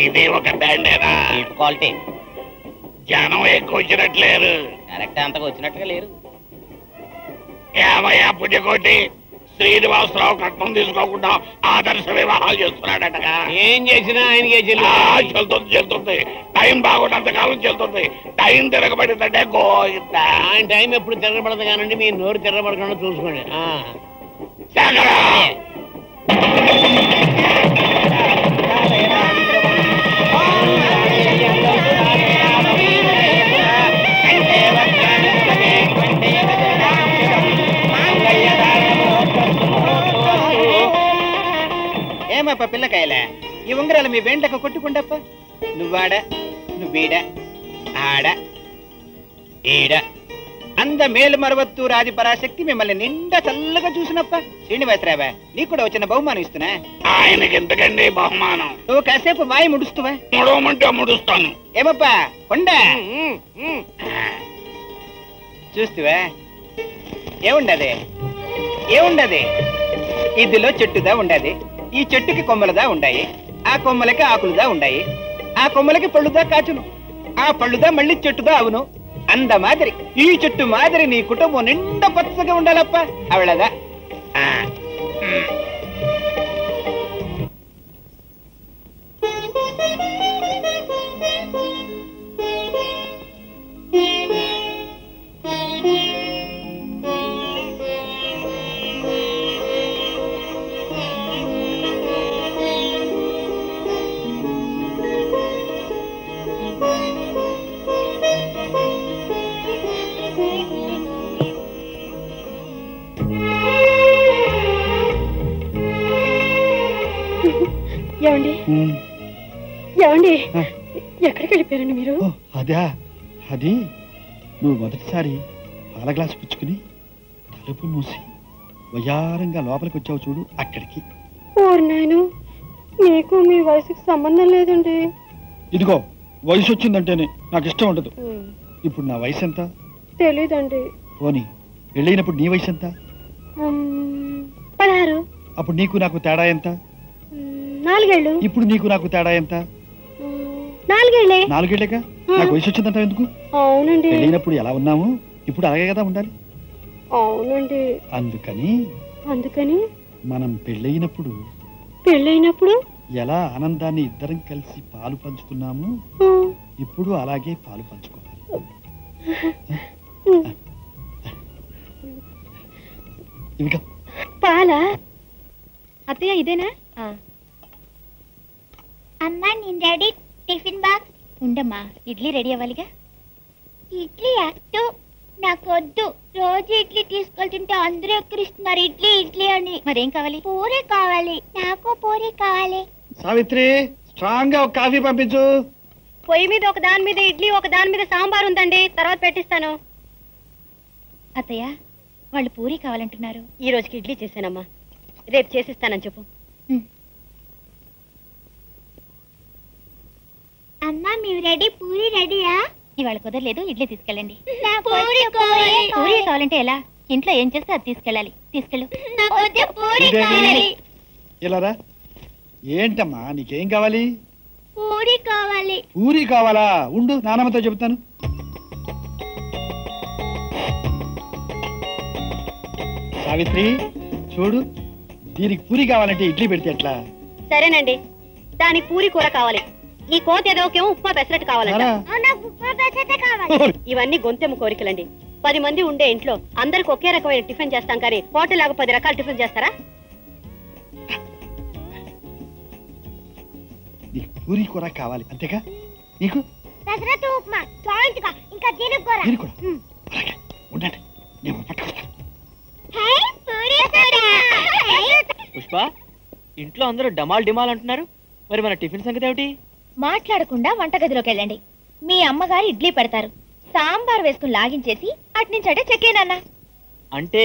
ఇది ఒక బ్యాండేనా? క్వాలిటీ. జనం ఎక్కువ వచ్చినట్లేరు. కరెక్ట్, అంతగా వచ్చినట్టుగా లేరు. ఏమయ్యా పుణ్యకోటి, శ్రీనివాసరావు కట్నం తీసుకోకుండా ఆదర్శ వివాహాలు చేస్తున్నాడటగా. ఏం చేసినా ఆయనకే చెల్తుంది. టైం బాగున్నంతకాలం చెల్తుంది. టైం తిరగబడిందంటే గోయిందా. ఆయన టైం ఎప్పుడు తిరగబడదు కానండి, మీ నోరు తిరగబడకుండా చూసుకోండి. ఏమప్ప పిల్లకాయలే, ఈ ఉంగరాలు మీ వెంటకు కొట్టుకుండప్ప. నువ్వాడ, నువ్వీడ, ఆడ, ఈడ. అంద మేలు మరవత్తు రాజి పరాశక్తి మిమ్మల్ని నిండా చల్లగా చూసినప్ప. శ్రీనివాసరావా, నీకు కూడా వచ్చిన బహుమానం ఇస్తున్నా. ఆయనకి ఎందుకండి బహుమానం? నువ్వు కాసేపు మాయ ముడుస్తువా? ముడవమంటే ముడుస్తాను. ఏమప్పా కొండ చూస్తువా? ఏముండది, ఏముండది? ఇదిలో చెట్టుదా ఉండది. ఈ చెట్టుకి కొమ్మలదా ఉండాయి, ఆ కొమ్మలకి ఆకులుదా ఉండాయి, ఆ కొమ్మలకి పళ్ళుదా కాచును, ఆ పళ్ళుదా మళ్ళీ చెట్టుదా అవును. అంద మాదిరి ఈ చెట్టు మాదిరి నీ కుటుంబం నిండా పచ్చగా ఉండాలప్ప. అవళదా ఏమండి ఏమండి ఎక్కడికి వెళ్ళిపోయారండి మీరు? అదే అది నువ్వు మొదటిసారి పాల గ్లాసు పుచ్చుకుని తలుపు మూసి వయారంగా లోపలికి వచ్చావు చూడు, అక్కడికి. ఓరు నాయను, నీకు మీ వయసుకి సంబంధం లేదండి. ఇదిగో వయసు వచ్చిందంటేనే నాకు ఇష్టం ఉండదు. ఇప్పుడు నా వయసు ఎంత తెలీదండి. పోనీ వెళ్ళినప్పుడు నీ వయసు ఎంత? 16. అప్పుడు నీకు నాకు తేడా ఎంత? 4 ఏళ్ళు. ఇప్పుడు నీకు నాకు తేడా ఎంత? 4 ఏళ్ళే. 4 ఏళ్ళేగా. నాకు వయసు వచ్చిందంట ఎందుకు? అవునండి. వెళ్ళినప్పుడు ఎలా ఉన్నాము ఇప్పుడు అలాగే కదా ఉండాలి. అవునండి. అందుకని మనం పెళ్ళైనప్పుడు ఎలా ఆనందాన్ని ఇద్దరం కలిసి పాలు పంచుకున్నాము, ఇప్పుడు అలాగే పాలు పంచుకోవాలి. పాలా? అత్తయ్య ఇదేనా? అమ్మా నేను రెడీ. టిఫిన్ బాక్స్ ఉండమ్మా. ఇడ్లీ రెడీ అవ్వాలిగా. ఇడ్లీ అట్టు నాకు వద్దు. రోజు ఇడ్లీ తీసుకెళ్తుంటే అందరూ ఎక్కిరిస్తున్నారు ఇడ్లీ ఇడ్లీ అని. మరేం కావాలి? పూరి కావాలి. నాకు పూరి కావాలి. సావిత్రి, స్ట్రాంగ్ గా ఒక కాఫీ పంపించు. పొయ్యి మీద ఒక దాని మీద ఇడ్లీ, ఒక దాని మీద సాంబార్ ఉందండి, తర్వాత పెట్టిస్తాను. అత్తయ్య వాళ్ళు పూరి కావాలంటున్నారు. ఈ రోజుకి ఇడ్లీ చేశానమ్మా, రేపు చేసిస్తానని చెప్పు. అమ్మా మేము రెడీ. పూరి రెడీయా? ఇవాళ కుదరలేదు, ఇడ్లీ తీసుకెళ్ళండి. పూరి కావాలంటే ఎలా? ఇంట్లో ఏం చేస్తే అది తీసుకెళ్ళాలి. తీసుకెళ్ళు. ఇలారా. ఏంటమ్మా నీకేం కావాలి? పూరి కావాలి. పూరి కావాలా? ఉండు, నానమ్మతో చెబుతాను. సావిత్రి చూడు, దీనికి పూరి కావాలంటే ఇడ్లీ పెడితే ఎట్లా? సరేనండి, దానికి పూరి కూర కావాలి. ఈ కోత ఏదోకేమో ఉప్మా పెసరట్టు కావాలంట. ఇవన్నీ గొంతెమ్మ కోరికలండి. 10 మంది ఉండే ఇంట్లో అందరికి ఒకే రకమైన టిఫిన్ చేస్తాం, కానీ హోటల్ లాగా 10 రకాల టిఫిన్ చేస్తారా? నీకు పూరి కూర కావాలి అంతేగా? నీకు పెసరట్టు ఉప్మా జాయింట్ గా ఇంకా జీలకూర. అలాగే ఉండండి, నేను పట్టుకొస్తాను. పుష్ప, ఇంట్లో అందరూ డమాల్ డిమాల్ అంటున్నారు, మరి మన టిఫిన్ సంగతి ఏమిటి? మాట్లాడకుండా వంటగదిలోకి వెళ్ళండి. మీ అమ్మగారు ఇడ్లీ పెడతారు. సాంబార్ వేసుకుని లాగించేసి అట్నుంచటే చెక్కేనన్నా. అంటే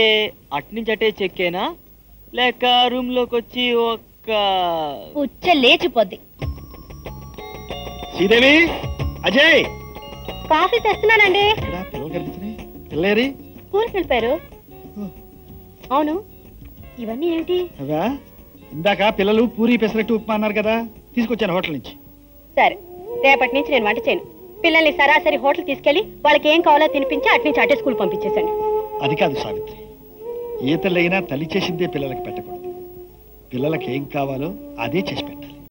అట్నుంచటే చెక్కేనా, లేక రూమ్ లోకి వచ్చి ఒక్క ఉచ్చ లేచిపోద్ది. శ్రీదేవి, అజయ్, కాఫీ తెస్తున్నానండి. పిల్లేరి స్కూల్కి వెళ్ళిపోయారు. అవును, ఇవన్నీ ఏంటి? అవా ఇందాక పిల్లలు పూరి పెసరట్టు ఉప్మా అన్నారు కదా, తీసుకొచ్చాను హోటల్ నుంచి. సరే, రేపటి నుంచి నేను వంట చేయను. పిల్లల్ని సరాసరి హోటల్ తీసుకెళ్లి వాళ్ళకి ఏం కావాలో తినిపించి అటు నుంచి అటే స్కూల్ పంపించేశాను. అది కాదు సావిత్రి, ఏ తల్లైనా తల్లి చేసిందే పిల్లలకి పెట్టకూడదు. పిల్లలకి ఏం కావాలో అదే చేసి పెట్టాలి.